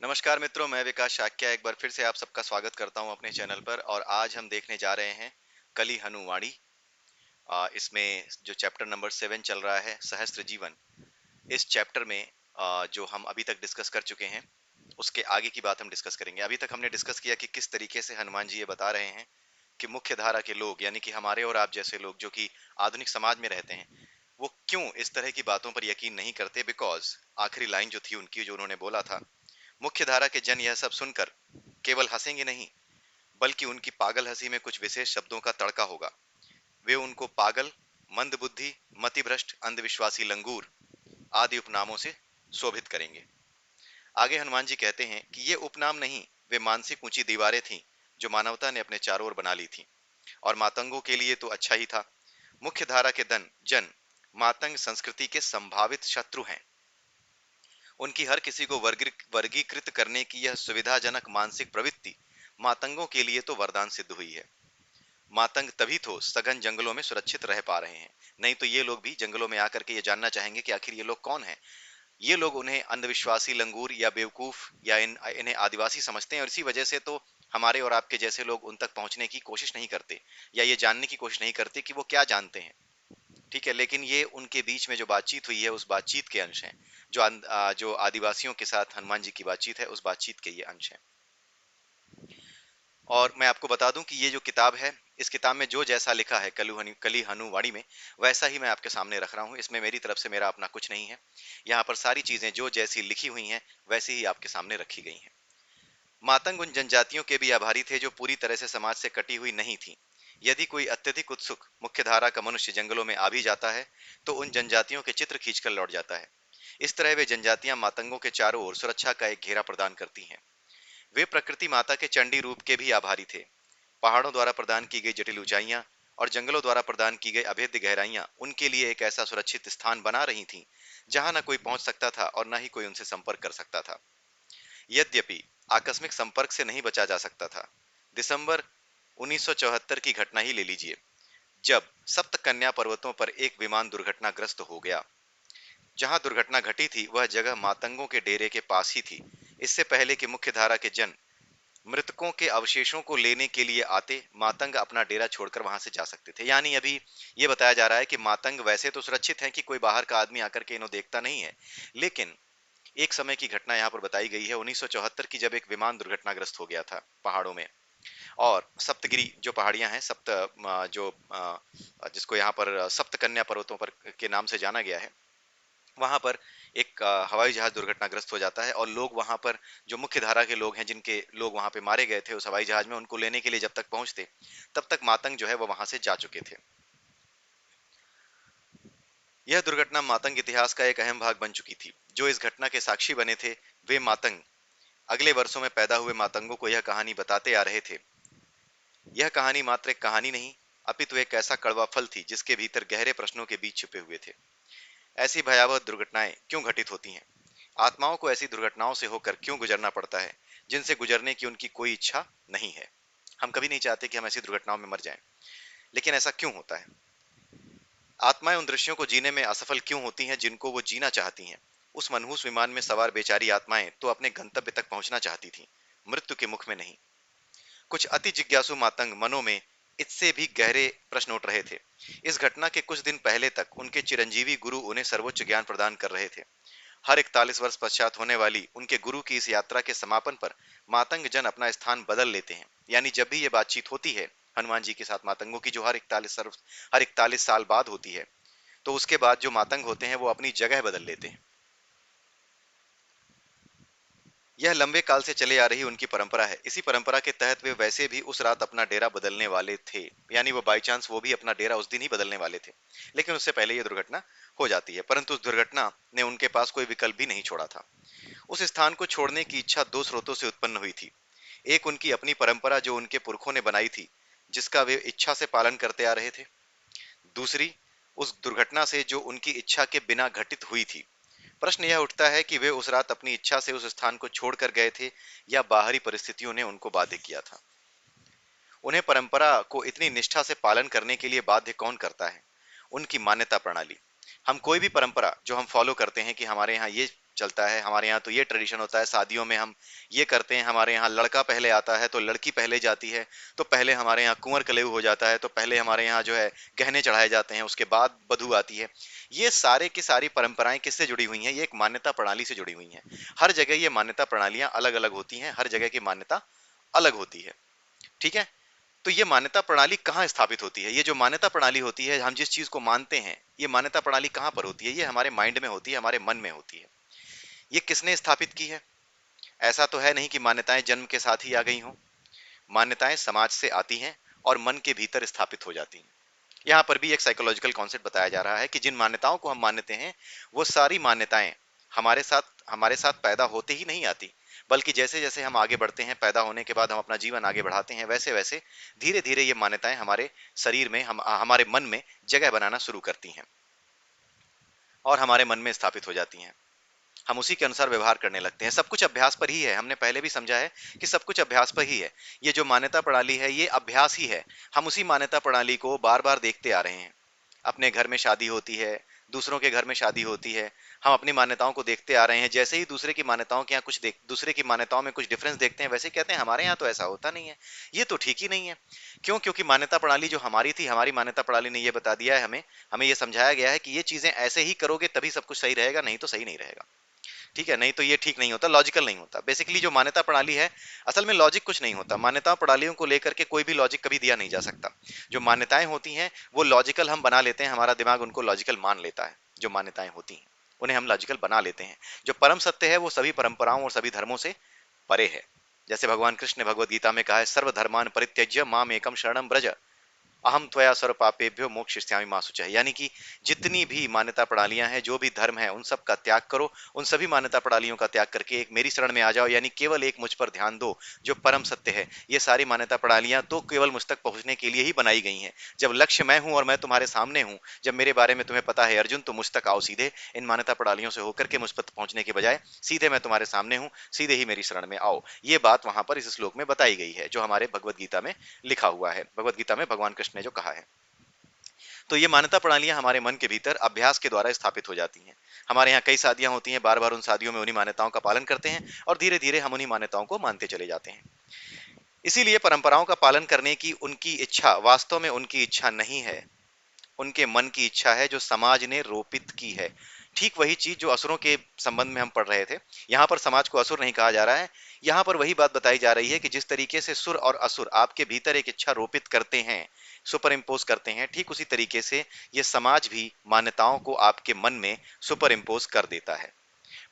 नमस्कार मित्रों, मैं विकास शाक्य एक बार फिर से आप सबका स्वागत करता हूं अपने चैनल पर। और आज हम देखने जा रहे हैं कली हनुवाणी। इसमें जो चैप्टर नंबर 7 चल रहा है, सहस्त्र जीवन। इस चैप्टर में जो हम अभी तक डिस्कस कर चुके हैं उसके आगे की बात हम डिस्कस करेंगे। अभी तक हमने डिस्कस किया कि किस तरीके से हनुमान जी ये बता रहे हैं कि मुख्य धारा के लोग, यानी कि हमारे और आप जैसे लोग जो कि आधुनिक समाज में रहते हैं, वो क्यों इस तरह की बातों पर यकीन नहीं करते। बिकॉज आखिरी लाइन जो थी उनकी, जो उन्होंने बोला था, मुख्य धारा के जन यह सब सुनकर केवल हंसेंगे नहीं, बल्कि उनकी पागल हंसी में कुछ विशेष शब्दों का तड़का होगा। वे उनको पागल, मंदबुद्धि, मतिभ्रष्ट, अंधविश्वासी, लंगूर आदि उपनामों से शोभित करेंगे। आगे हनुमान जी कहते हैं कि ये उपनाम नहीं, वे मानसिक ऊंची दीवारें थीं जो मानवता ने अपने चारों ओर बना ली थी। और मातंगों के लिए तो अच्छा ही था। मुख्य धारा के जन मातंग संस्कृति के संभावित शत्रु हैं। उनकी हर किसी को वर्गीकृत करने की यह सुविधाजनक मानसिक प्रवृत्ति मातंगों के लिए तो वरदान सिद्ध हुई है। मातंग तभी तो सघन जंगलों में सुरक्षित रह पा रहे हैं, नहीं तो ये लोग भी जंगलों में आकर के ये जानना चाहेंगे कि आखिर ये लोग कौन हैं। ये लोग उन्हें अंधविश्वासी, लंगूर या बेवकूफ या इन्हें आदिवासी समझते हैं, और इसी वजह से तो हमारे और आपके जैसे लोग उन तक पहुंचने की कोशिश नहीं करते या ये जानने की कोशिश नहीं करते कि वो क्या जानते हैं। ठीक है, लेकिन ये उनके बीच में जो बातचीत हुई है उस बातचीत के अंश हैं। जो आदिवासियों के साथ हनुमान जी की बातचीत है उस बातचीत के ये अंश हैं। और मैं आपको बता दूं कि ये जो किताब है, इस किताब में जो जैसा लिखा है कली हनुवाणी में, वैसा ही मैं आपके सामने रख रहा हूँ। इसमें मेरी तरफ से मेरा अपना कुछ नहीं है। यहाँ पर सारी चीजें जो जैसी लिखी हुई हैं वैसी ही आपके सामने रखी गई हैं। मातंग उन जनजातियों के भी आभारी थे जो पूरी तरह से समाज से कटी हुई नहीं थी। यदि कोई अत्यधिक उत्सुक मुख्यधारा का मनुष्य जंगलों में आ भी जाता है तो उन जनजातियों के चित्र खींचकर लौट जाता है। इस तरह वे जनजातियां मातंगों के चारों ओर सुरक्षा का एक घेरा प्रदान करती हैं। वे प्रकृति माता के चंडी रूप के भी आभारी थे। पहाड़ों द्वारा प्रदान की गई जटिल ऊंचाइयां और जंगलों द्वारा प्रदान की गई अभेद्य गहराइयां उनके लिए एक ऐसा सुरक्षित स्थान बना रही थीं जहां न कोई पहुंच सकता था और न ही कोई उनसे संपर्क कर सकता था। यद्यपि आकस्मिक संपर्क से नहीं बचा जा सकता था। दिसंबर 1974 की घटना ही ले लीजिए, जब सप्त कन्या पर्वतों पर एक विमान दुर्घटनाग्रस्त हो गया। जहां दुर्घटना घटी थी वह जगह मातंगों के डेरे के पास ही थी। इससे पहले कि मुख्यधारा के जन मृतकों के अवशेषों को लेने के लिए आते, मातंग अपना डेरा छोड़कर वहां से जा सकते थे। यानी अभी ये बताया जा रहा है कि मातंग वैसे तो सुरक्षित हैं कि कोई बाहर का आदमी आकर के इन्हें देखता नहीं है, लेकिन एक समय की घटना यहाँ पर बताई गई है 1974 की, जब एक विमान दुर्घटनाग्रस्त हो गया था पहाड़ों में। और सप्तगिरी जो पहाड़ियां हैं, जिसको यहाँ पर सप्त कन्या पर्वतों पर के नाम से जाना गया है, वहां पर एक हवाई जहाज दुर्घटनाग्रस्त हो जाता है। और लोग वहां पर, जो मुख्य धारा के लोग हैं, जिनके लोग वहां पे मारे गए थे उस हवाई जहाज में, उनको लेने के लिए जब तक पहुंचते, तब तक मातंग जो है वो वहां से जा चुके थे। यह दुर्घटना मातंग इतिहास का एक अहम भाग बन चुकी थी। जो इस घटना के साक्षी बने थे, वे मातंग अगले वर्षों में पैदा हुए मातंगों को यह कहानी बताते आ रहे थे। यह कहानी मात्र एक कहानी नहीं, अपितु एक ऐसा कड़वा फल थी जिसके भीतर गहरे प्रश्नों के बीज छुपे हुए थे। ऐसी भयावह दुर्घटनाएं क्यों घटित होती हैं? आत्माओं को ऐसी दुर्घटनाओं से होकर क्यों गुजरना पड़ता है जिनसे गुजरने की उनकी कोई इच्छा नहीं है? हम कभी नहीं चाहते कि हम ऐसी दुर्घटनाओं में मर जाएं, लेकिन ऐसा क्यों होता है? आत्माएं उन दृश्यों को जीने में असफल क्यों होती हैं जिनको वो जीना चाहती हैं? उस मनहूस विमान में सवार बेचारी आत्माएं तो अपने गंतव्य तक पहुंचना चाहती थीं, मृत्यु के मुख में नहीं। कुछ अति जिज्ञासु मातंग मनों में इससे भी गहरे प्रश्न उठ रहे थे। इस घटना के कुछ दिन पहले तक उनके चिरंजीवी गुरु उन्हें सर्वोच्च ज्ञान प्रदान कर रहे थे। हर 41 वर्ष पश्चात होने वाली उनके गुरु की इस यात्रा के समापन पर मातंग जन अपना स्थान बदल लेते हैं। यानी जब भी ये बातचीत होती है हनुमान जी के साथ मातंगों की, जो हर 41 साल बाद होती है, तो उसके बाद जो मातंग होते हैं वो अपनी जगह बदल लेते हैं। यह लंबे काल से चले आ रही उनकी परंपरा है। इसी परंपरा के तहत वे वैसे भी उस रात अपना डेरा बदलने वाले थे। यानी वो बाई चांस वो भी अपना डेरा उस दिन ही बदलने वाले थे, लेकिन उससे पहले यह दुर्घटना हो जाती है। परंतु उस दुर्घटना ने उनके पास कोई विकल्प भी नहीं छोड़ा था। उस स्थान को छोड़ने की इच्छा दो स्रोतों से उत्पन्न हुई थी। एक उनकी अपनी परंपरा जो उनके पुरखों ने बनाई थी, जिसका वे इच्छा से पालन करते आ रहे थे। दूसरी, उस दुर्घटना से जो उनकी इच्छा के बिना घटित हुई थी। प्रश्न यह उठता है कि वे उस रात अपनी इच्छा से उस स्थान को छोड़कर गए थे या बाहरी परिस्थितियों ने उनको बाध्य किया था। उन्हें परंपरा को इतनी निष्ठा से पालन करने के लिए बाध्य कौन करता है? उनकी मान्यता प्रणाली। हम कोई भी परंपरा जो हम फॉलो करते हैं कि हमारे यहाँ ये चलता है। हमारे यहाँ तो ये ट्रेडिशन होता है, शादियों में हम ये करते हैं, हमारे यहाँ लड़का पहले आता है तो लड़की पहले जाती है, तो पहले हमारे यहाँ कुंवर कलेऊ हो जाता है, तो पहले हमारे यहाँ जो है गहने चढ़ाए जाते हैं, उसके बाद वधू आती है। ये सारे की सारी परंपराएं किससे जुड़ी हुई हैं? ये एक मान्यता प्रणाली से जुड़ी हुई हैं। हर जगह ये मान्यता प्रणालियां अलग अलग होती हैं, हर जगह की मान्यता अलग होती है। ठीक है। तो ये मान्यता प्रणाली कहाँ स्थापित होती है? ये जो मान्यता प्रणाली होती है, हम जिस चीज को मानते हैं, ये मान्यता प्रणाली कहाँ पर होती है? ये हमारे माइंड में होती है, हमारे मन में होती है। ये किसने स्थापित की है? ऐसा तो है नहीं कि मान्यताएं जन्म के साथ ही आ गई हों। मान्यताएं समाज से आती हैं और मन के भीतर स्थापित हो जाती हैं। यहाँ पर भी एक साइकोलॉजिकल कॉन्सेप्ट बताया जा रहा है कि जिन मान्यताओं को हम मानते हैं, वो सारी मान्यताएं हमारे साथ पैदा होते ही नहीं आती, बल्कि जैसे जैसे हम आगे बढ़ते हैं, पैदा होने के बाद हम अपना जीवन आगे बढ़ाते हैं, वैसे वैसे धीरे धीरे ये मान्यताएं हमारे शरीर में, हमारे मन में जगह बनाना शुरू करती हैं और हमारे मन में स्थापित हो जाती हैं। हम उसी के अनुसार व्यवहार करने लगते हैं। सब कुछ अभ्यास पर ही है। हमने पहले भी समझा है कि सब कुछ अभ्यास पर ही है। ये जो मान्यता प्रणाली है, ये अभ्यास ही है। हम उसी मान्यता प्रणाली को बार बार देखते आ रहे हैं। अपने घर में शादी होती है, दूसरों के घर में शादी होती है, हम अपनी मान्यताओं को देखते आ रहे हैं। जैसे ही दूसरे की मान्यताओं के यहाँ दूसरे की मान्यताओं में कुछ डिफरेंस देखते हैं, वैसे कहते हैं हमारे यहाँ तो ऐसा होता नहीं है, ये तो ठीक ही नहीं है। क्यों? क्योंकि मान्यता प्रणाली जो हमारी थी, हमारी मान्यता प्रणाली ने ये बता दिया है हमें, हमें ये समझाया गया है कि ये चीजें ऐसे ही करोगे तभी सब कुछ सही रहेगा, नहीं तो सही नहीं रहेगा। ठीक है, नहीं तो ये ठीक नहीं होता, लॉजिकल नहीं होता। बेसिकली जो मान्यता प्रणाली है, असल में लॉजिक कुछ नहीं होता। मान्यता प्रणालियों को लेकर के कोई भी लॉजिक कभी दिया नहीं जा सकता। जो मान्यताएं होती हैं वो लॉजिकल हम बना लेते हैं, हमारा दिमाग उनको लॉजिकल मान लेता है। जो मान्यताएं होती हैं उन्हें हम लॉजिकल बना लेते हैं। जो परम सत्य है वो सभी परंपराओं और सभी धर्मों से परे है। जैसे भगवान कृष्ण ने भगवद गीता में कहा है, सर्वधर्मान परित्यज्य माम एकम शरणम ब्रज, अहम त्वया सर्व पापेभ्यो मोक्षयिष्यामि मा शुचः। यानी कि जितनी भी मान्यता प्रणालियां हैं, जो भी धर्म है, उन सब का त्याग करो, उन सभी मान्यता प्रणालियों का त्याग करके एक मेरी शरण में आ जाओ, यानी केवल एक मुझ पर ध्यान दो जो परम सत्य है। ये सारी मान्यता प्रणालियां तो केवल मुझ तक पहुंचने के लिए ही बनाई गई हैं। जब लक्ष्य मैं हूं और मैं तुम्हारे सामने हूं, जब मेरे बारे में तुम्हें पता है अर्जुन, तो मुझ तक आओ सीधे। इन मान्यता प्रणालियों से होकर के मुझ तक पहुंचने के बजाय सीधे मैं तुम्हारे सामने हूं, सीधे ही मेरी शरण में आओ। ये बात वहां पर इस श्लोक में बताई गई है, जो हमारे भगवद गीता में लिखा हुआ है। भगवद गीता में भगवान कृष्ण ने जो कहा है। तो ये मान्यता प्रणालियां हमारे मन के भीतर अभ्यास के द्वारा स्थापित हो जाती हैं। हमारे यहाँ कई शादियां होती हैं, बार बार उन शादियों में उन्हीं मान्यताओं का पालन करते हैं और धीरे धीरे हम उन्हीं मान्यताओं को मानते चले जाते हैं। इसीलिए परंपराओं का पालन करने की उनकी इच्छा वास्तव में उनकी इच्छा नहीं है, उनके मन की इच्छा है, जो समाज ने रोपित की है। ठीक वही चीज जो असुरों के संबंध में हम पढ़ रहे थे। यहाँ पर समाज को असुर नहीं कहा जा रहा है, यहाँ पर वही बात बताई जा रही है कि जिस तरीके से सुर और असुर आपके भीतर एक इच्छा रोपित करते हैं, सुपर इम्पोज करते हैं, ठीक उसी तरीके से ये समाज भी मान्यताओं को आपके मन में सुपर इम्पोज कर देता है।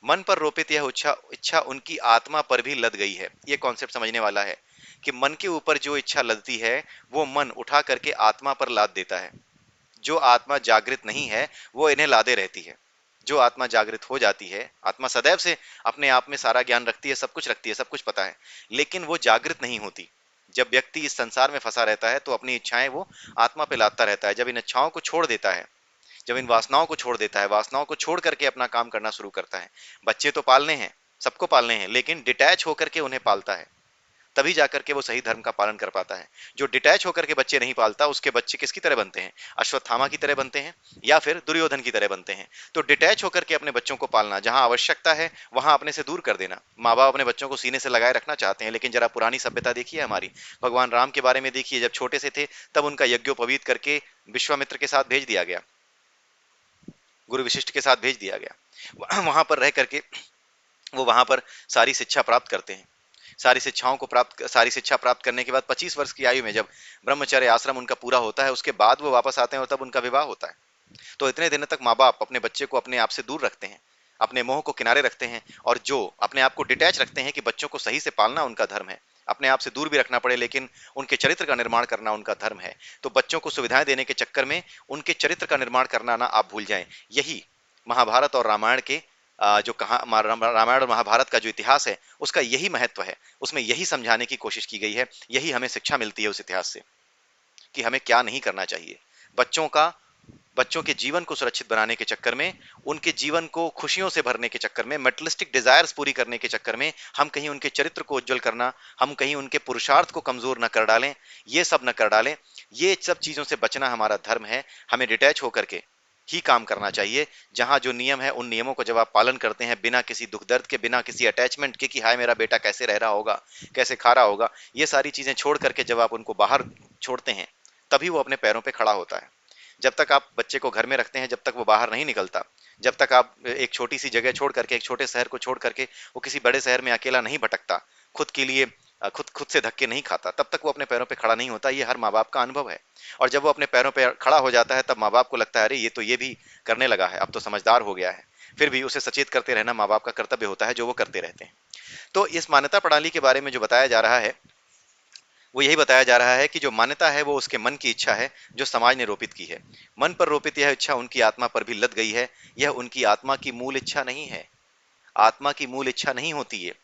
मन पर रोपित यह इच्छा इच्छा उनकी आत्मा पर भी लद गई है। ये कॉन्सेप्ट समझने वाला है कि मन के ऊपर जो इच्छा लदती है, वो मन उठा करके आत्मा पर लाद देता है। जो आत्मा जागृत नहीं है, वो इन्हें लादे रहती है। जो आत्मा जागृत हो जाती है, आत्मा सदैव से अपने आप में सारा ज्ञान रखती है, सब कुछ रखती है, सब कुछ पता है, लेकिन वो जागृत नहीं होती। जब व्यक्ति इस संसार में फंसा रहता है, तो अपनी इच्छाएं वो आत्मा पे लादता रहता है। जब इन इच्छाओं को छोड़ देता है, जब इन वासनाओं को छोड़ देता है, वासनाओं को छोड़ करके अपना काम करना शुरू करता है। बच्चे तो पालने हैं, सबको पालने हैं, लेकिन डिटैच होकर के उन्हें पालता है, तभी जाकर के वो सही धर्म का पालन कर पाता है। जो डिटैच होकर के बच्चे नहीं पालता, उसके बच्चे किसकी तरह बनते हैं? अश्वत्थामा की तरह बनते हैं या फिर दुर्योधन की तरह बनते हैं। तो डिटैच होकर के अपने बच्चों को पालना, जहां आवश्यकता है वहां अपने से दूर कर देना। माँ बाप अपने बच्चों को सीने से लगाए रखना चाहते हैं, लेकिन जरा पुरानी सभ्यता देखिए हमारी, भगवान राम के बारे में देखिए, जब छोटे से थे तब उनका यज्ञोपवीत करके विश्वामित्र के साथ भेज दिया गया, गुरु विशिष्ट के साथ भेज दिया गया। वहां पर रह करके वो वहां पर सारी शिक्षा प्राप्त करते हैं। सारी शिक्षा प्राप्त करने के बाद 25 वर्ष की आयु में जब ब्रह्मचर्य आश्रम उनका पूरा होता है, उसके बाद वो वापस आते हैं और तब उनका विवाह होता है। तो इतने दिनों तक माँ बाप अपने बच्चे को अपने आप से दूर रखते हैं, अपने मोह को किनारे रखते हैं, और जो अपने आप को डिटैच रखते हैं कि बच्चों को सही से पालना उनका धर्म है, अपने आप से दूर भी रखना पड़े लेकिन उनके चरित्र का निर्माण करना उनका धर्म है। तो बच्चों को सुविधाएं देने के चक्कर में उनके चरित्र का निर्माण करना ना आप भूल जाएं। यही महाभारत और रामायण के जो कहा रामायण और महाभारत का जो इतिहास है, उसका यही महत्व है। उसमें यही समझाने की कोशिश की गई है, यही हमें शिक्षा मिलती है उस इतिहास से कि हमें क्या नहीं करना चाहिए। बच्चों के जीवन को सुरक्षित बनाने के चक्कर में, उनके जीवन को खुशियों से भरने के चक्कर में, मेटलिस्टिक डिजायर्स पूरी करने के चक्कर में हम कहीं उनके चरित्र को उज्जवल करना, हम कहीं उनके पुरुषार्थ को कमजोर न कर डालें, ये सब न कर डालें। ये सब चीजों से बचना हमारा धर्म है। हमें डिटैच होकर के, ही काम करना चाहिए। जहां जो नियम है उन नियमों को जब आप पालन करते हैं बिना किसी दुख दर्द के, बिना किसी अटैचमेंट के कि हाय मेरा बेटा कैसे रह रहा होगा, कैसे खा रहा होगा, ये सारी चीजें छोड़ करके जब आप उनको बाहर छोड़ते हैं तभी वो अपने पैरों पे खड़ा होता है। जब तक आप बच्चे को घर में रखते हैं, जब तक वो बाहर नहीं निकलता, जब तक आप एक छोटी सी जगह छोड़ करके, एक छोटे शहर को छोड़ करके वो किसी बड़े शहर में अकेला नहीं भटकता, खुद के लिए खुद खुद से धक्के नहीं खाता, तब तक वो अपने पैरों पे खड़ा नहीं होता। ये हर माँ बाप का अनुभव है। और जब वो अपने पैरों पे खड़ा हो जाता है तब माँ बाप को लगता है अरे ये तो ये भी करने लगा है, अब तो समझदार हो गया है। फिर भी उसे सचेत करते रहना माँ बाप का कर्तव्य होता है, जो वो करते रहते हैं। तो इस मान्यता प्रणाली के बारे में जो बताया जा रहा है वो यही बताया जा रहा है कि जो मान्यता है वो उसके मन की इच्छा है जो समाज ने रोपित की है। मन पर रोपित यह इच्छा उनकी आत्मा पर भी लद गई है। यह उनकी आत्मा की मूल इच्छा नहीं है। आत्मा की मूल इच्छा नहीं होती है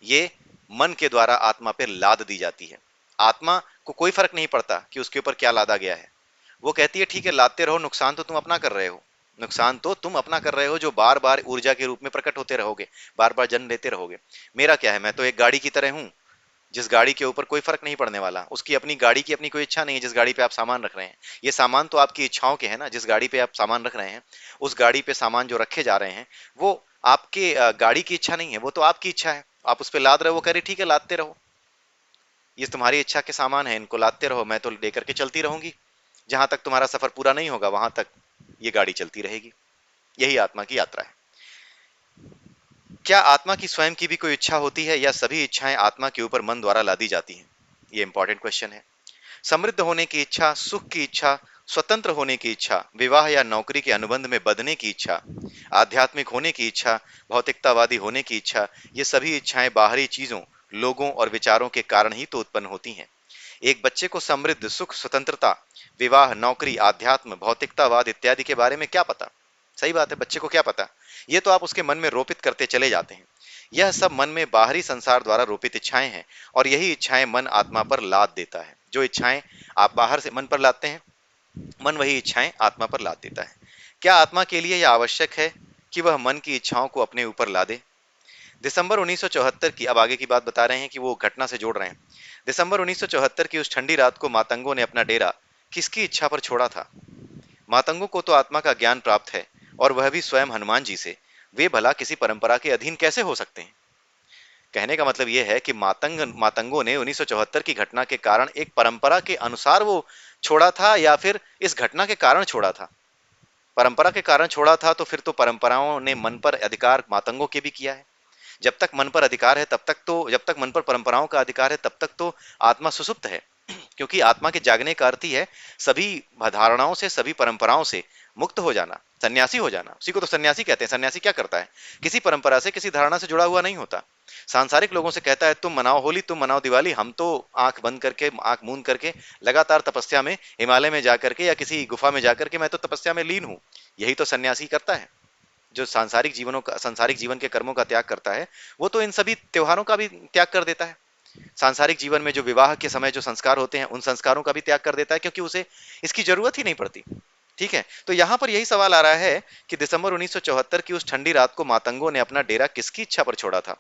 ये, मन के द्वारा आत्मा पर लाद दी जाती है। आत्मा को कोई फर्क नहीं पड़ता कि उसके ऊपर क्या लादा गया है। वो कहती है ठीक है लादते रहो, नुकसान तो तुम अपना कर रहे हो, नुकसान तो तुम अपना कर रहे हो जो बार बार ऊर्जा के रूप में प्रकट होते रहोगे, बार बार जन्म लेते रहोगे। मेरा क्या है, मैं तो एक गाड़ी की तरह हूं जिस गाड़ी के ऊपर कोई फर्क नहीं पड़ने वाला। उसकी अपनी गाड़ी की अपनी कोई इच्छा नहीं है। जिस गाड़ी पे आप सामान रख रहे हैं, ये सामान तो आपकी इच्छाओं के हैं ना। जिस गाड़ी पे आप सामान रख रहे हैं, उस गाड़ी पे सामान जो रखे जा रहे हैं वो आपके गाड़ी की इच्छा नहीं है, वो तो आपकी इच्छा है। आप उस पर लाद रहे हो, वो कह रही ठीक है लादते रहो, ये तुम्हारी इच्छा के सामान है, इनको लादते रहो, मैं तो लेकर के चलती रहूंगी। जहां तक तुम्हारा सफर पूरा नहीं होगा वहां तक ये गाड़ी चलती रहेगी। यही आत्मा की यात्रा है। क्या आत्मा की स्वयं की भी कोई इच्छा होती है या सभी इच्छाएं आत्मा के ऊपर मन द्वारा लादी जाती हैं? ये इंपॉर्टेंट क्वेश्चन है। समृद्ध होने की इच्छा, सुख की इच्छा, स्वतंत्र होने की इच्छा, विवाह या नौकरी के अनुबंध में बंधने की इच्छा, आध्यात्मिक होने की इच्छा, भौतिकतावादी होने की इच्छा, ये सभी इच्छाएं बाहरी चीजों, लोगों और विचारों के कारण ही तो उत्पन्न होती हैं। एक बच्चे को समृद्ध, सुख, स्वतंत्रता, विवाह, नौकरी, आध्यात्म, भौतिकतावाद इत्यादि के बारे में क्या पता? सही बात है, बच्चे को क्या पता? ये तो आप उसके मन में रोपित करते चले जाते हैं। यह सब मन में बाहरी संसार द्वारा रोपित इच्छाएं हैं और यही इच्छाएं मन आत्मा पर लाद देता है। जो इच्छाएं आप बाहर से मन पर लाते हैं, मन वही इच्छाएं आत्मा पर लाद देता है। क्या आत्मा के लिए यह आवश्यक है कि वह मन की इच्छाओं को अपने ऊपर लादे? दिसंबर 1974 की, अब आगे की बात बता रहे हैं कि वो घटना से जोड़ रहे हैं। दिसंबर 1974 की उस ठंडी रात को मातंगों ने अपना डेरा किसकी इच्छा पर छोड़ा था? मातंगों को तो आत्मा का ज्ञान प्राप्त है और वह भी स्वयं हनुमान जी से। वे भला किसी परंपरा के अधीन कैसे हो सकते हैं? कहने का मतलब यह है कि मातंगों ने 1974 की घटना के कारण एक परंपरा के अनुसार वो छोड़ा था या फिर इस घटना के कारण छोड़ा था? परंपरा के कारण छोड़ा था तो फिर तो परंपराओं ने मन पर अधिकार मातंगों के भी किया है। जब तक मन पर अधिकार है तब तक तो, जब तक मन पर परंपराओं का अधिकार है तब तक तो आत्मा सुसुप्त है। क्योंकि आत्मा के जागने का अर्थ ही है सभी धारणाओं से, सभी परंपराओं से मुक्त हो जाना, सन्यासी हो जाना। उसी को तो सन्यासी कहते हैं। सन्यासी क्या करता है? किसी परंपरा से, किसी धारणा से जुड़ा हुआ नहीं होता। सांसारिक लोगों से कहता है तुम मनाओ होली, तुम मनाओ दिवाली, हम तो आंख बंद करके, आंख मूंद करके लगातार तपस्या में, हिमालय में जाकर के या किसी गुफा में जाकर के मैं तो तपस्या में लीन हूं। यही तो सन्यासी करता है। जो सांसारिक जीवन के कर्मों का त्याग करता है वो तो इन सभी त्योहारों का भी त्याग कर देता है। सांसारिक जीवन में जो विवाह के समय जो संस्कार होते हैं उन संस्कारों का भी त्याग कर देता है, क्योंकि उसे इसकी जरूरत ही नहीं पड़ती। ठीक है, तो यहां पर यही सवाल आ रहा है कि दिसंबर 1974 की उस ठंडी रात को मातंगों ने अपना डेरा किसकी इच्छा पर छोड़ा था?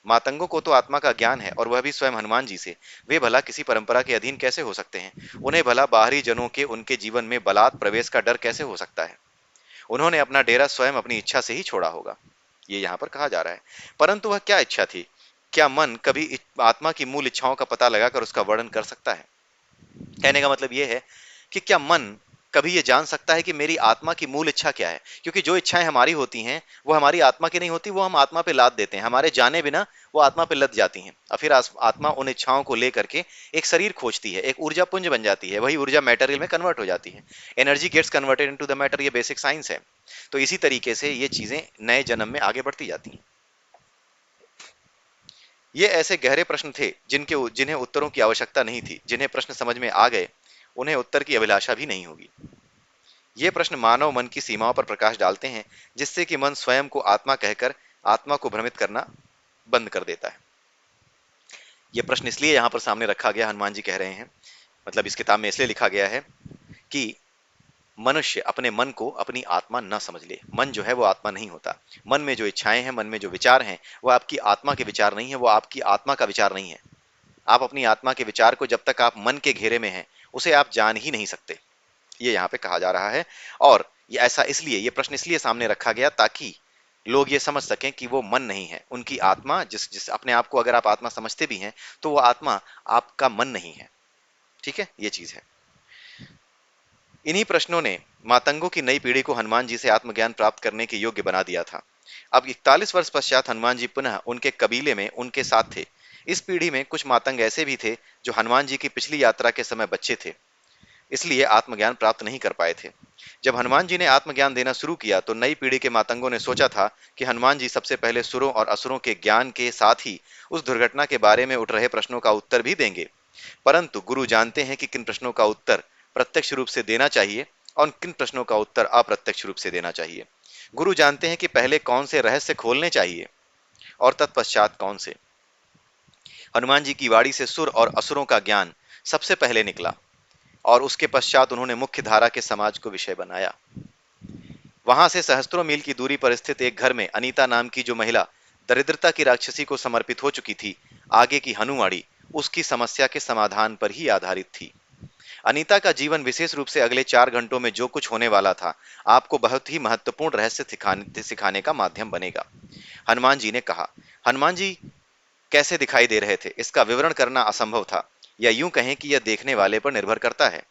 मातंगों को तो आत्मा का ज्ञान है और वह भी स्वयं हनुमान जी से। वे भला किसी परंपरा के अधीन कैसे हो सकते हैं? उन्हें भला बाहरी जनों के उनके जीवन में बलात् प्रवेश का डर कैसे हो सकता है? उन्होंने अपना डेरा स्वयं अपनी इच्छा से ही छोड़ा होगा, ये यहाँ पर कहा जा रहा है। परंतु वह क्या इच्छा थी? क्या मन कभी आत्मा की मूल इच्छाओं का पता लगाकर उसका वर्णन कर सकता है? कहने का मतलब यह है कि क्या मन कभी ये जान सकता है कि मेरी आत्मा की मूल इच्छा क्या है? क्योंकि जो इच्छाएं हमारी होती हैं वो हमारी आत्मा की नहीं होती, वो हम आत्मा पे लाद देते हैं, हमारे जाने बिना वो आत्मा पे लद जाती हैं और फिर आत्मा उन इच्छाओं को लेकर के एक शरीर खोजती है, एक ऊर्जा पुंज बन जाती है, वही ऊर्जा मैटेरियल में कन्वर्ट हो जाती है। Energy gets converted into the matter, ये बेसिक साइंस है। तो इसी तरीके से ये चीजें नए जन्म में आगे बढ़ती जाती हैं। ये ऐसे गहरे प्रश्न थे जिन्हें उत्तरों की आवश्यकता नहीं थी। जिन्हें प्रश्न समझ में आ गए उन्हें उत्तर की अभिलाषा भी नहीं होगी। ये प्रश्न मानव मन की सीमाओं पर प्रकाश डालते हैं, जिससे कि मन स्वयं को आत्मा कहकर आत्मा को भ्रमित करना बंद कर देता है। ये प्रश्न इसलिए यहाँ पर सामने रखा गया, हनुमान जी कह रहे हैं, मतलब इस किताब में इसलिए लिखा गया है कि मनुष्य अपने मन को अपनी आत्मा न समझ ले। मन जो है वो आत्मा नहीं होता। मन में जो इच्छाएं हैं, मन में जो विचार हैं, वो आपकी आत्मा के विचार नहीं है, वो आपकी आत्मा का विचार नहीं है। आप अपनी आत्मा के विचार को जब तक आप मन के घेरे में हैं उसे आप जान ही नहीं सकते, ये यहाँ पे कहा जा रहा है। और ये ऐसा इसलिए, ये प्रश्न इसलिए सामने रखा गया ताकि लोग ये समझ सकें कि वो मन नहीं है, उनकी आत्मा, जिस जिस अपने आप को अगर आप आत्मा समझते भी हैं तो वो आत्मा आपका मन नहीं है। ठीक है, ये चीज है। इन्हीं प्रश्नों ने मातंगों की नई पीढ़ी को हनुमान जी से आत्मज्ञान प्राप्त करने के योग्य बना दिया था। अब 41 वर्ष पश्चात हनुमान जी पुनः उनके कबीले में उनके साथ थे। इस पीढ़ी में कुछ मातंग ऐसे भी थे जो हनुमान जी की पिछली यात्रा के समय बच्चे थे, इसलिए आत्मज्ञान प्राप्त नहीं कर पाए थे। जब हनुमान जी ने आत्मज्ञान देना शुरू किया तो नई पीढ़ी के मातंगों ने सोचा था कि हनुमान जी सबसे पहले सुरों और असुरों के ज्ञान के साथ ही उस दुर्घटना के बारे में उठ रहे प्रश्नों का उत्तर भी देंगे। परंतु गुरु जानते हैं कि किन प्रश्नों का उत्तर प्रत्यक्ष रूप से देना चाहिए और किन प्रश्नों का उत्तर अप्रत्यक्ष रूप से देना चाहिए। गुरु जानते हैं कि पहले कौन से रहस्य खोलने चाहिए और तत्पश्चात कौन से। हनुमान जी की वाणी से सुर और असुरों का ज्ञान सबसे पहले निकला और उसके पश्चात उन्होंने मुख्य धारा के समाज को विषय बनाया। वहां से सहस्त्रों मील की दूरी पर स्थित एक घर में अनीता नाम की जो महिला दरिद्रता की राक्षसी को समर्पित हो चुकी थी, आगे की हनुवाणी उसकी समस्या के समाधान पर ही आधारित थी। अनीता का जीवन विशेष रूप से अगले 4 घंटों में जो कुछ होने वाला था आपको बहुत ही महत्वपूर्ण रहस्य सिखाने का माध्यम बनेगा। हनुमान जी ने कहा। हनुमान जी कैसे दिखाई दे रहे थे इसका विवरण करना असंभव था, या यूं कहें कि यह देखने वाले पर निर्भर करता है।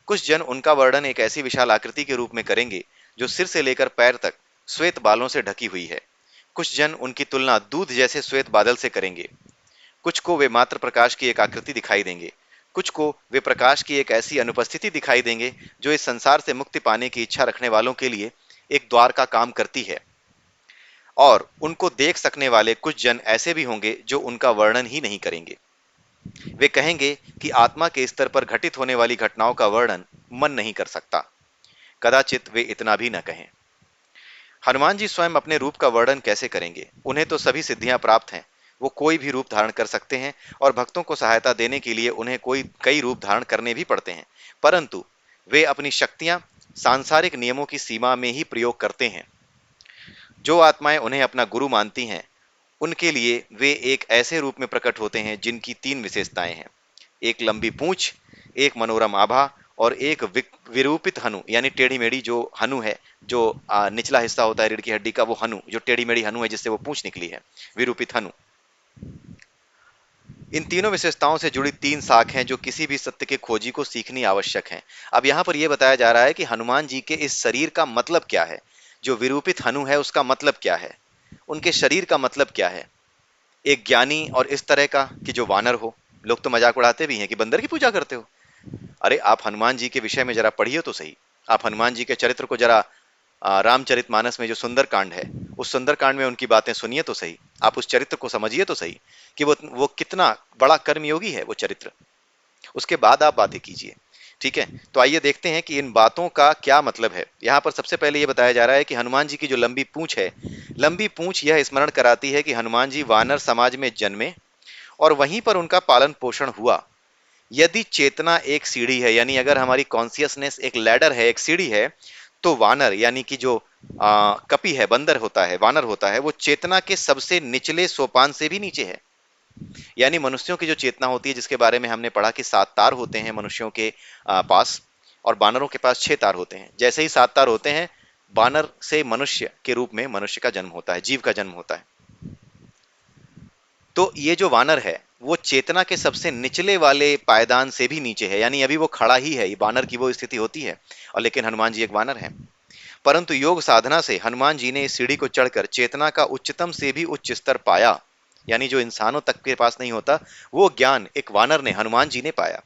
कुछ जन उनका वर्णन एक ऐसी विशाल आकृति के रूप में करेंगे जो सिर से लेकर पैर तक श्वेत बालों से ढकी हुई है। कुछ जन उनकी तुलना दूध जैसे श्वेत बादल से करेंगे। कुछ को वे मात्र प्रकाश की एक आकृति दिखाई देंगे। कुछ को वे प्रकाश की एक ऐसी अनुपस्थिति दिखाई देंगे जो इस संसार से मुक्ति पाने की इच्छा रखने वालों के लिए एक द्वार का काम करती है। और उनको देख सकने वाले कुछ जन ऐसे भी होंगे जो उनका वर्णन ही नहीं करेंगे। वे कहेंगे कि आत्मा के स्तर पर घटित होने वाली घटनाओं का वर्णन मन नहीं कर सकता। कदाचित वे इतना भी न कहें। हनुमान जी स्वयं अपने रूप का वर्णन कैसे करेंगे? उन्हें तो सभी सिद्धियां प्राप्त हैं, वो कोई भी रूप धारण कर सकते हैं और भक्तों को सहायता देने के लिए उन्हें कई रूप धारण करने भी पड़ते हैं, परंतु वे अपनी शक्तियां सांसारिक नियमों की सीमा में ही प्रयोग करते हैं। जो आत्माएं उन्हें अपना गुरु मानती हैं उनके लिए वे एक ऐसे रूप में प्रकट होते हैं जिनकी 3 विशेषताएं हैं। एक लंबी पूंछ, एक मनोरम आभा और एक विरूपित हनु, यानी टेढ़ी मेढ़ी जो हनु है, जो निचला हिस्सा होता है रीढ़ की हड्डी का, वो हनु, जो टेढ़ी मेढ़ी हनु है जिससे वो पूंछ निकली है, विरूपित हनु। इन तीनों विशेषताओं से जुड़ी 3 शाख हैं जो किसी भी सत्य के खोजी को सीखनी आवश्यक हैं। अब यहाँ पर यह बताया जा रहा है कि हनुमान जी के इस शरीर का मतलब क्या है, जो विरूपित हनु है उसका मतलब क्या है, उनके शरीर का मतलब क्या है। एक ज्ञानी और इस तरह का कि जो वानर हो। लोग तो मजाक उड़ाते भी हैं कि बंदर की पूजा करते हो। अरे आप हनुमान जी के विषय में जरा पढ़िए तो सही। आप हनुमान जी के चरित्र को जरा रामचरितमानस में जो सुंदर कांड है उस सुंदर कांड में उनकी बातें सुनिए तो सही। आप उस चरित्र को समझिए तो सही कि वो कितना बड़ा कर्मयोगी है वो चरित्र। उसके बाद आप बातें कीजिए। ठीक है, तो आइए देखते हैं कि इन बातों का क्या मतलब है। यहाँ पर सबसे पहले ये बताया जा रहा है कि हनुमान जी की जो लंबी पूंछ है, लंबी पूंछ यह स्मरण कराती है कि हनुमान जी वानर समाज में जन्मे और वहीं पर उनका पालन पोषण हुआ। यदि चेतना एक सीढ़ी है, यानी अगर हमारी कॉन्सियसनेस एक लैडर है, एक सीढ़ी है, तो वानर यानी कि जो कपि है, बंदर होता है, वानर होता है, वो चेतना के सबसे निचले सोपान से भी नीचे है। यानी मनुष्यों की जो चेतना होती है, जिसके बारे में हमने पढ़ा कि 7 तार होते हैं मनुष्यों के पास, और बानरों के पास 6 तार होते हैं। जैसे ही 7 तार होते हैं, बानर से मनुष्य के रूप में मनुष्य का जन्म होता है, जीव का जन्म होता है। तो ये जो वानर है वो चेतना के सबसे निचले वाले पायदान से भी नीचे है, यानी अभी वो खड़ा ही है। ये वानर की वो स्थिति होती है, और लेकिन हनुमान जी एक वानर हैं। परंतु योग साधना से हनुमान जी ने इस सीढ़ी को चढ़कर चेतना का उच्चतम से भी उच्च स्तर पाया, यानी जो इंसानों तक के पास नहीं होता वो ज्ञान एक वानर ने, हनुमान जी ने पाया,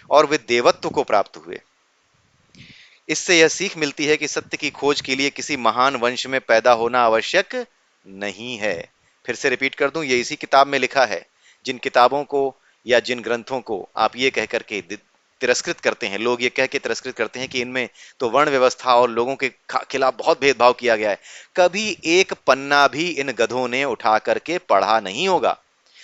और वे देवत्व को प्राप्त हुए। इससे यह सीख मिलती है कि सत्य की खोज के लिए किसी महान वंश में पैदा होना आवश्यक नहीं है। फिर से रिपीट कर दूं, ये इसी किताब में लिखा है। जिन किताबों को या जिन ग्रंथों को आप ये कह करके तिरस्कृत करते हैं, लोग ये कह के तिरस्कृत करते हैं कि इनमें तो वर्ण व्यवस्था और लोगों के खिलाफ बहुत भेदभाव किया गया है, कभी एक पन्ना भी इन गधों ने उठा करके पढ़ा नहीं होगा।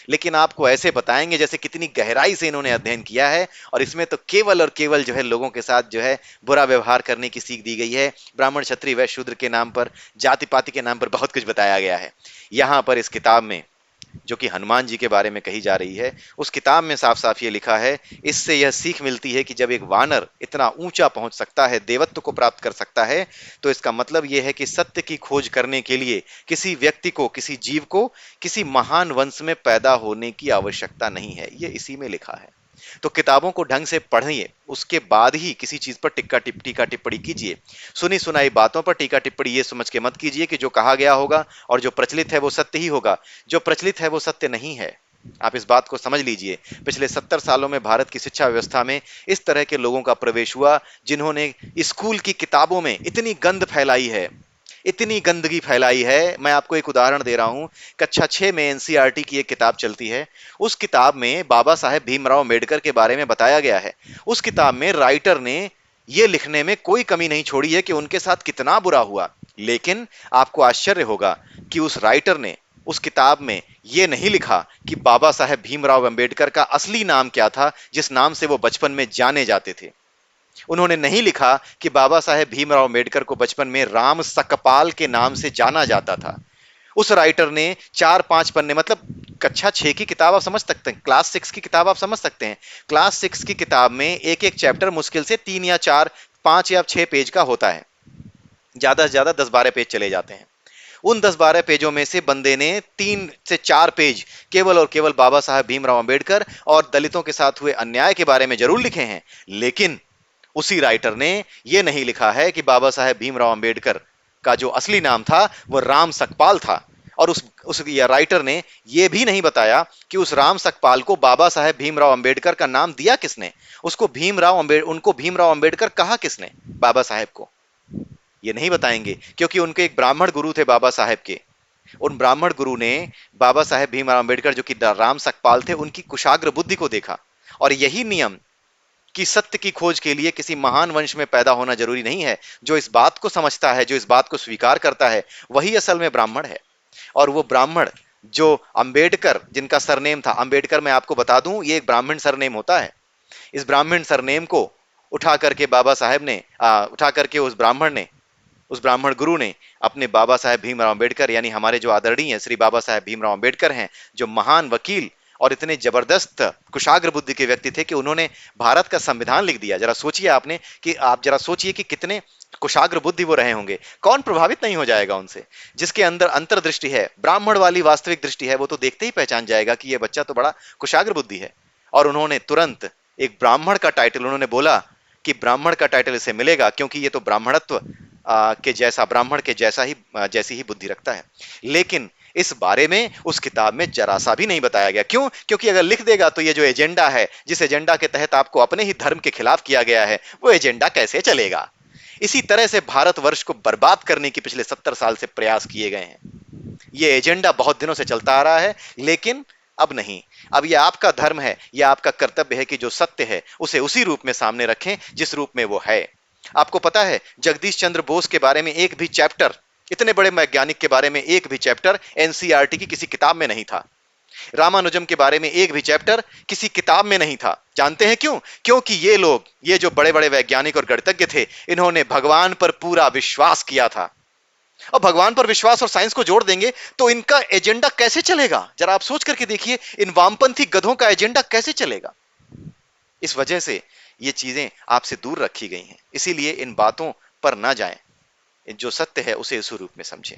लेकिन आपको ऐसे बताएंगे जैसे कितनी गहराई से इन्होंने अध्ययन किया है, और इसमें तो केवल और केवल जो है लोगों के साथ जो है बुरा व्यवहार करने की सीख दी गई है। ब्राह्मण क्षत्रिय वैश्य शूद्र के नाम पर, जाति पाति के नाम पर बहुत कुछ बताया गया है। यहाँ पर इस किताब में जो कि हनुमान जी के बारे में कही जा रही है, उस किताब में साफ साफ ये लिखा है, इससे यह सीख मिलती है कि जब एक वानर इतना ऊंचा पहुंच सकता है, देवत्व को प्राप्त कर सकता है, तो इसका मतलब यह है कि सत्य की खोज करने के लिए किसी व्यक्ति को, किसी जीव को, किसी महान वंश में पैदा होने की आवश्यकता नहीं है। ये इसी में लिखा है। तो किताबों को ढंग से पढ़िए, उसके बाद ही किसी चीज पर टीका टिप्पणी कीजिए। सुनी सुनाई बातों पर टीका टिप्पणी ये समझ के मत कीजिए कि जो कहा गया होगा और जो प्रचलित है वो सत्य ही होगा। जो प्रचलित है वो सत्य नहीं है। आप इस बात को समझ लीजिए। पिछले 70 सालों में भारत की शिक्षा व्यवस्था में इस तरह के लोगों का प्रवेश हुआ, जिन्होंने स्कूल की किताबों में इतनी गंद फैलाई है, इतनी गंदगी फैलाई है। मैं आपको एक उदाहरण दे रहा हूं। कक्षा 6 में एनसीईआरटी की एक किताब चलती है। उस किताब में बाबा साहेब भीमराव अम्बेडकर के बारे में बताया गया है। उस किताब में राइटर ने यह लिखने में कोई कमी नहीं छोड़ी है कि उनके साथ कितना बुरा हुआ। लेकिन आपको आश्चर्य होगा कि उस राइटर ने उस किताब में यह नहीं लिखा कि बाबा साहेब भीमराव अम्बेडकर का असली नाम क्या था, जिस नाम से वो बचपन में जाने जाते थे। उन्होंने नहीं लिखा कि बाबा साहेब भीमराव अम्बेडकर को बचपन में राम सकपाल के नाम से जाना जाता था। उस राइटर ने 4-5 पन्ने, मतलब कक्षा 6 की किताब आप समझ सकते हैं, क्लास 6 की किताब आप समझ सकते हैं। क्लास 6 की किताब में एक एक चैप्टर मुश्किल से 3 या 4, 5 या 6 पेज का होता है। ज्यादा से ज्यादा 10-12 पेज चले जाते हैं। उन 10-12 पेजों में से बंदे ने 3 से 4 पेज केवल और केवल बाबा साहेब भीमराव अम्बेडकर और दलितों के साथ हुए अन्याय के बारे में जरूर लिखे हैं। लेकिन उसी राइटर ने यह नहीं लिखा है कि बाबा साहेब भीमराव अम्बेडकर का जो असली नाम था वह राम सकपाल था। और उस राइटर ने यह भी नहीं बताया कि उस राम सकपाल को बाबा साहेब भीमराव अम्बेडकर का नाम दिया किसने, उनको भीमराव अम्बेडकर कहा किसने, बाबा साहेब को। ये नहीं बताएंगे, क्योंकि उनके एक ब्राह्मण गुरु थे बाबा साहेब के। उन ब्राह्मण गुरु ने बाबा साहेब भीमराव अम्बेडकर, जो कि राम सकपाल थे, उनकी कुशाग्र बुद्धि को देखा। और यही नियम कि सत्य की खोज के लिए किसी महान वंश में पैदा होना जरूरी नहीं है, जो इस बात को समझता है, जो इस बात को स्वीकार करता है, वही असल में ब्राह्मण है। और वो ब्राह्मण जो अंबेडकर, जिनका सरनेम था अंबेडकर, मैं आपको बता दूं ये एक ब्राह्मण सरनेम होता है। इस ब्राह्मण सरनेम को उठा करके बाबा साहेब ने उठा करके उस ब्राह्मण गुरु ने अपने बाबा साहेब भीमराव अम्बेडकर, यानी हमारे जो आदरणीय श्री बाबा साहेब भीमराव अम्बेडकर हैं, जो महान वकील और इतने जबरदस्त कुशाग्र बुद्धि के व्यक्ति थे कि उन्होंने भारत का संविधान लिख दिया। जरा सोचिए आपने कि आप जरा सोचिए कि कितने कुशाग्र बुद्धि वो रहे होंगे। कौन प्रभावित नहीं हो जाएगा उनसे। जिसके अंदर अंतर्दृष्टि है, ब्राह्मण वाली वास्तविक दृष्टि है, वो तो देखते ही पहचान जाएगा कि ये बच्चा तो बड़ा कुशाग्र बुद्धि है। और उन्होंने तुरंत एक ब्राह्मण का टाइटल, उन्होंने बोला कि ब्राह्मण का टाइटल इसे मिलेगा क्योंकि ये तो ब्राह्मणत्व के जैसा, ब्राह्मण के जैसा ही जैसी ही बुद्धि रखता है। लेकिन इस बारे में उस किताब में जरा सा भी नहीं बताया गया। क्यों? क्योंकि अगर लिख देगा तो ये जो एजेंडा है, जिस एजेंडा के तहत आपको अपने ही धर्म के खिलाफ किया गया है, वो एजेंडा कैसे चलेगा। इसी तरह से भारतवर्ष को बर्बाद करने की पिछले 70 साल से प्रयास किए गए हैं। ये एजेंडा बहुत दिनों से चलता आ रहा है, लेकिन अब नहीं। अब ये आपका धर्म है, ये आपका कर्तव्य है कि जो सत्य है उसे उसी रूप में सामने रखें जिस रूप में वो है। आपको पता है जगदीश चंद्र बोस के बारे में एक भी चैप्टर, इतने बड़े वैज्ञानिक के बारे में एक भी चैप्टर एनसीईआरटी की किसी किताब में नहीं था। रामानुजम के बारे में एक भी चैप्टर किसी किताब में नहीं था। जानते हैं क्यों? क्योंकि ये लोग, ये जो बड़े बड़े वैज्ञानिक और गणितज्ञ थे, इन्होंने भगवान पर पूरा विश्वास किया था। और भगवान पर विश्वास और साइंस को जोड़ देंगे तो इनका एजेंडा कैसे चलेगा? जरा आप सोच करके देखिए, इन वामपंथी गधों का एजेंडा कैसे चलेगा। इस वजह से ये चीजें आपसे दूर रखी गई हैं। इसीलिए इन बातों पर ना जाएं, जो सत्य है उसे इस रूप में समझें।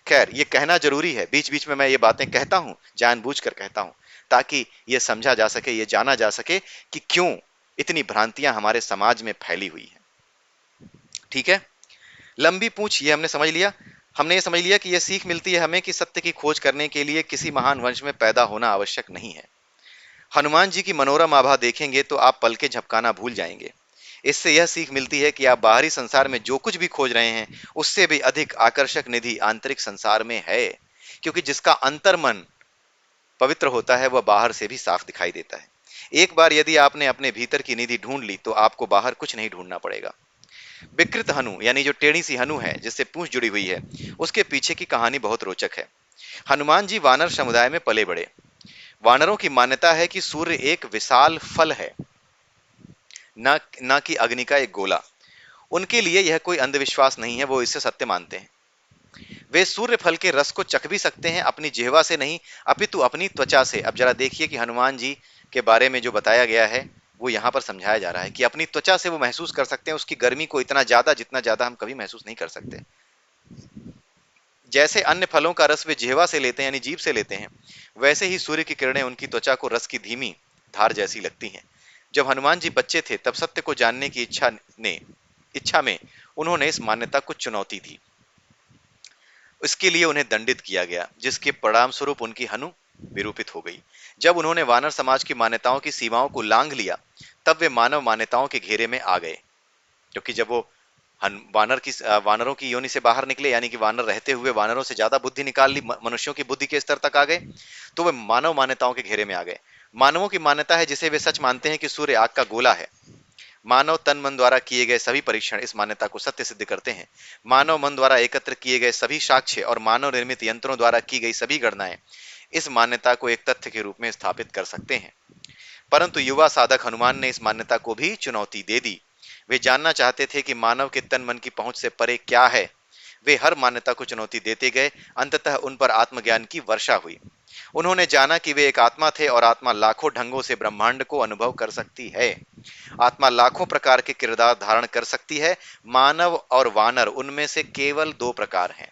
खैर, ये कहना जरूरी है, बीच बीच में मैं ये बातें कहता हूं, जानबूझकर कहता हूं, ताकि ये समझा जा सके, ये जाना जा सके कि क्यों इतनी भ्रांतियां हमारे समाज में फैली हुई हैं। ठीक है, लंबी पूंछ ये हमने समझ लिया। हमने ये समझ लिया कि यह सीख मिलती है हमें कि सत्य की खोज करने के लिए किसी महान वंश में पैदा होना आवश्यक नहीं है। हनुमान जी की मनोरम आभा देखेंगे तो आप पल के झपकाना भूल जाएंगे। इससे यह सीख मिलती है कि आप बाहरी संसार में जो कुछ भी खोज रहे हैं, उससे भी अधिक आकर्षक निधि आंतरिक संसार में है। क्योंकि जिसका अंतर्मन पवित्र होता है वह बाहर से भी साफ दिखाई देता है। एक बार यदि आपने अपने भीतर की निधि ढूंढ ली तो आपको बाहर कुछ नहीं ढूंढना पड़ेगा। विकृत हनु, यानी जो टेढ़ी सी हनु है जिससे पूंछ जुड़ी हुई है, उसके पीछे की कहानी बहुत रोचक है। हनुमान जी वानर समुदाय में पले बड़े। वानरों की मान्यता है कि सूर्य एक विशाल फल है, ना कि अग्नि का एक गोला। उनके लिए यह कोई अंधविश्वास नहीं है, वो इसे सत्य मानते हैं। वे सूर्य फल के रस को चख भी सकते हैं, अपनी जिह्वा से नहीं अपितु अपनी त्वचा से। अब जरा देखिए कि हनुमान जी के बारे में जो बताया गया है वो यहाँ पर समझाया जा रहा है कि अपनी त्वचा से वो महसूस कर सकते हैं उसकी गर्मी को इतना ज्यादा जितना ज्यादा हम कभी महसूस नहीं कर सकते। जैसे अन्य फलों का रस वे जिह्वा से लेते हैं यानी जीभ से लेते हैं, वैसे ही सूर्य की किरणें उनकी त्वचा को रस की धीमी धार जैसी लगती हैं। जब हनुमान जी बच्चे थे तब सत्य को जानने की इच्छा में उन्होंने इस मान्यता को चुनौती दी। इसके लिए उन्हें दंडित किया गया, जिसके परिणाम स्वरूप उनकी हनु विरूपित हो गई। जब उन्होंने वानर समाज की मान्यताओं की सीमाओं को लांघ लिया, तब वे मानव मान्यताओं के घेरे में आ गए। क्योंकि जब वो वानरों की योनि से बाहर निकले, यानी कि वानर रहते हुए वानरों से ज्यादा बुद्धि निकाल ली, मनुष्यों की बुद्धि के स्तर तक आ गए, तो वे मानव मान्यताओं के घेरे में आ गए। मानवों की मान्यता है जिसे वे सच मानते हैं कि सूर्य आग का गोला है। मानव तन मन द्वारा किए गए सभी परीक्षण इस मान्यता को सत्य सिद्ध करते हैं। मानव मन द्वारा एकत्र किए गए सभी साक्ष्य और मानव निर्मित यंत्रों द्वारा की गई सभी गणनाएं इस मान्यता को एक तथ्य के रूप में स्थापित कर सकते हैं। परंतु युवा साधक हनुमान ने इस मान्यता को भी चुनौती दे दी। वे जानना चाहते थे कि मानव के तन मन की पहुंच से परे क्या है। वे हर मान्यता को चुनौती देते गए, अंततः उन पर आत्मज्ञान की वर्षा हुई। उन्होंने जाना कि वे एक आत्मा थे और आत्मा लाखों ढंगों से ब्रह्मांड को अनुभव कर सकती है। आत्मा लाखों प्रकार के किरदार धारण कर सकती है। मानव और वानर उनमें से केवल दो प्रकार हैं।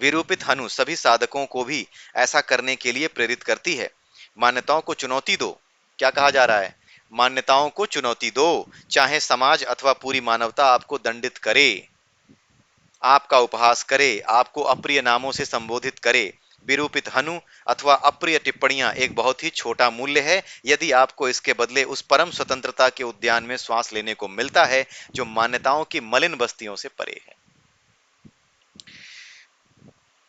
विरूपित हनु सभी साधकों को भी ऐसा करने के लिए प्रेरित करती है। मान्यताओं को चुनौती दो। क्या कहा जा रहा है? मान्यताओं को चुनौती दो, चाहे समाज अथवा पूरी मानवता आपको दंडित करे, आपका उपहास करे, आपको अप्रिय नामों से संबोधित करे। विरूपित हनु अथवा अप्रिय टिप्पणियां एक बहुत ही छोटा मूल्य है, यदि आपको इसके बदले उस परम स्वतंत्रता के उद्यान में श्वास लेने को मिलता है जो मान्यताओं की मलिन बस्तियों से परे है।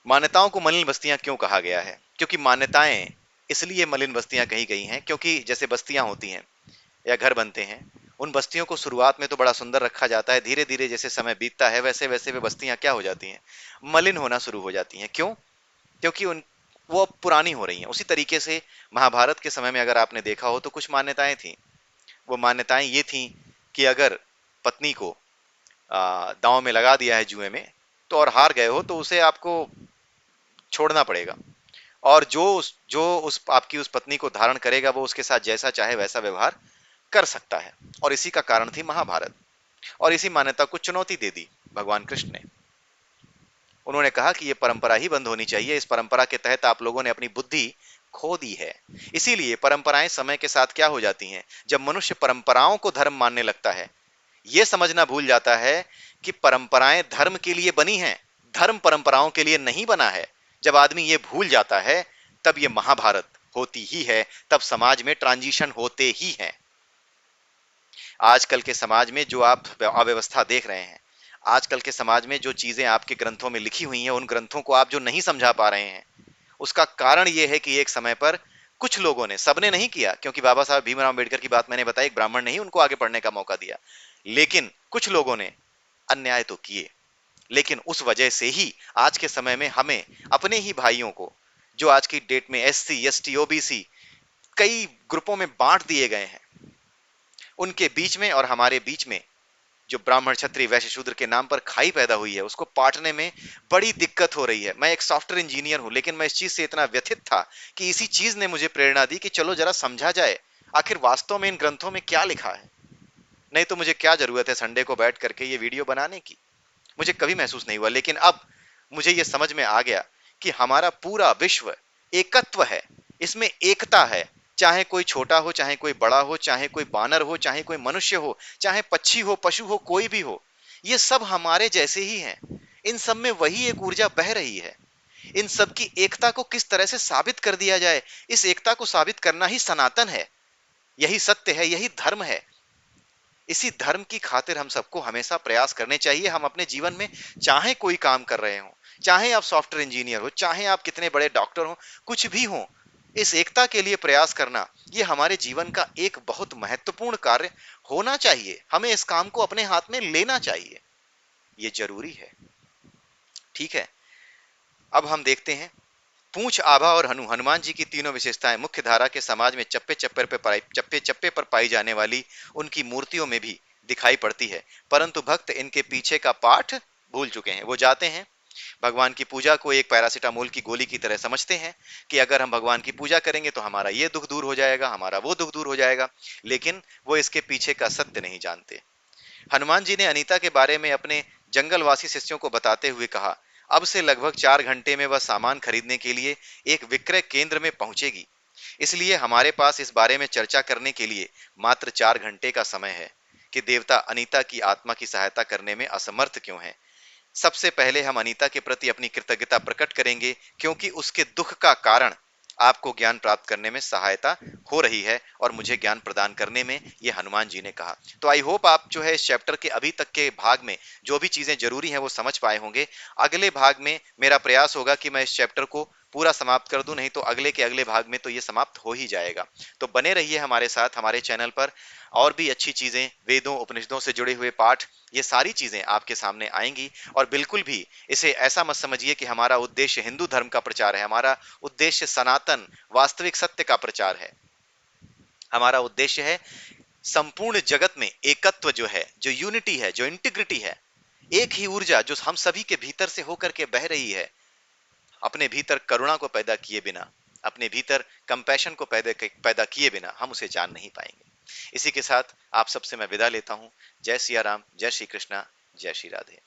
मान्यताओं को मलिन बस्तियां क्यों कहा गया है? क्योंकि मान्यताएं इसलिए मलिन बस्तियां कही गई हैं क्योंकि जैसे बस्तियां होती हैं या घर बनते हैं, उन बस्तियों को शुरुआत में तो बड़ा सुंदर रखा जाता है, धीरे धीरे जैसे समय बीतता है वैसे वैसे वे बस्तियां क्या हो जाती हैं? मलिन होना शुरू हो जाती हैं। क्यों? क्योंकि उन वो अब पुरानी हो रही हैं। उसी तरीके से महाभारत के समय में अगर आपने देखा हो तो कुछ मान्यताएं थी। वो मान्यताएं ये थी कि अगर पत्नी को दांव में लगा दिया है जुए में, तो और हार गए हो तो उसे आपको छोड़ना पड़ेगा, और जो उस आपकी उस पत्नी को धारण करेगा वो उसके साथ जैसा चाहे वैसा व्यवहार कर सकता है। और इसी का कारण थी महाभारत, और इसी मान्यता को चुनौती दे दी भगवान कृष्ण ने। उन्होंने कहा कि ये परंपरा ही बंद होनी चाहिए, इस परंपरा के तहत आप लोगों ने अपनी बुद्धि खो दी है। इसीलिए परंपराएं समय के साथ क्या हो जाती हैं? जब मनुष्य परंपराओं को धर्म मानने लगता है, यह समझना भूल जाता है कि परंपराएं धर्म के लिए बनी हैं, धर्म परंपराओं के लिए नहीं बना है। जब आदमी ये भूल जाता है तब ये महाभारत होती ही है, तब समाज में ट्रांजिशन होते ही हैं। आजकल के समाज में जो आप अव्यवस्था देख रहे हैं, आजकल के समाज में जो चीजें आपके ग्रंथों में लिखी हुई हैं, उन ग्रंथों को आप जो नहीं समझा पा रहे हैं, उसका कारण यह है कि एक समय पर कुछ लोगों ने, सबने नहीं किया, क्योंकि बाबा साहब भीमराव अम्बेडकर की बात मैंने बताई, एक ब्राह्मण ने ही उनको आगे बढ़ने का मौका दिया, लेकिन कुछ लोगों ने अन्याय तो किए। लेकिन उस वजह से ही आज के समय में हमें अपने ही भाइयों को, जो आज की डेट में एससी, एसटी, ओबीसी कई ग्रुपों में बांट दिए गए हैं, उनके बीच में और हमारे बीच में जो ब्राह्मण, क्षत्रिय, वैश्य, शूद्र के नाम पर खाई पैदा हुई है, उसको पाटने में बड़ी दिक्कत हो रही है। मैं एक सॉफ्टवेयर इंजीनियर हूं, लेकिन मैं इस चीज से इतना व्यथित था कि इसी चीज ने मुझे प्रेरणा दी कि चलो जरा समझा जाए आखिर वास्तव में इन ग्रंथों में क्या लिखा है। नहीं तो मुझे क्या जरूरत है संडे को बैठ करके ये वीडियो बनाने की? मुझे कभी महसूस नहीं हुआ, लेकिन अब मुझे ये समझ में आ गया कि हमारा पूरा विश्व एकत्व है, इसमें एकता है। चाहे कोई छोटा हो, चाहे कोई बड़ा हो, चाहे कोई बानर हो, चाहे कोई मनुष्य हो, चाहे पक्षी हो, पशु हो, कोई भी हो, ये सब हमारे जैसे ही हैं। इन सब में वही एक ऊर्जा बह रही है। इन सब की एकता को किस तरह से साबित कर दिया जाए, इस एकता को साबित करना ही सनातन है, यही सत्य है, यही धर्म है। इसी धर्म की खातिर हम सबको हमेशा प्रयास करने चाहिए। हम अपने जीवन में चाहे कोई काम कर रहे हो, चाहे आप सॉफ्टवेयर इंजीनियर हो, चाहे आप कितने बड़े डॉक्टर हो, कुछ भी हो, इस एकता के लिए प्रयास करना ये हमारे जीवन का एक बहुत महत्वपूर्ण कार्य होना चाहिए। हमें इस काम को अपने हाथ में लेना चाहिए, ये जरूरी है। ठीक है, अब हम देखते हैं पूंछ, आभा और हनुमान जी की तीनों विशेषताएं मुख्य धारा के समाज में चप्पे चप्पे पर पाई जाने वाली उनकी मूर्तियों में भी दिखाई पड़ती है, परंतु भक्त इनके पीछे का पाठ भूल चुके हैं। वो जाते हैं भगवान की पूजा को एक पैरासिटामोल की गोली की तरह समझते हैं कि अगर हम भगवान की पूजा करेंगे तो हमारा ये दुख दूर हो जाएगा, हमारा वो दुख दूर हो जाएगा। लेकिन वो इसके पीछे का सत्य नहीं जानते। हनुमान जी ने अनीता के बारे में अपने जंगलवासी शिष्यों को बताते हुए कहा, अब से लगभग 4 घंटे में वह सामान खरीदने के लिए एक विक्रय केंद्र में पहुंचेगी। इसलिए हमारे पास इस बारे में चर्चा करने के लिए मात्र 4 घंटे का समय है कि देवता अनीता की आत्मा की सहायता करने में असमर्थ क्यों हैं। सबसे पहले हम अनीता के प्रति अपनी कृतज्ञता प्रकट करेंगे, क्योंकि उसके दुख का कारण आपको ज्ञान प्राप्त करने में सहायता हो रही है और मुझे ज्ञान प्रदान करने में, ये हनुमान जी ने कहा। तो आई होप आप जो है इस चैप्टर के अभी तक के भाग में जो भी चीजें जरूरी हैं वो समझ पाए होंगे। अगले भाग में मेरा प्रयास होगा कि मैं इस चैप्टर को पूरा समाप्त कर दूं, नहीं तो अगले के अगले भाग में तो ये समाप्त हो ही जाएगा। तो बने रहिए हमारे साथ हमारे चैनल पर। और भी अच्छी चीजें, वेदों उपनिषदों से जुड़े हुए पाठ, ये सारी चीजें आपके सामने आएंगी। और बिल्कुल भी इसे ऐसा मत समझिए कि हमारा उद्देश्य हिंदू धर्म का प्रचार है। हमारा उद्देश्य सनातन वास्तविक सत्य का प्रचार है। हमारा उद्देश्य है संपूर्ण जगत में एकत्व जो है, जो यूनिटी है, जो इंटीग्रिटी है, एक ही ऊर्जा जो हम सभी के भीतर से होकर के बह रही है, अपने भीतर करुणा को पैदा किए बिना, अपने भीतर कंपैशन को पैदा किए बिना हम उसे जान नहीं पाएंगे। इसी के साथ आप सबसे मैं विदा लेता हूं। जय सिया राम, जय श्री कृष्णा, जय श्री राधे।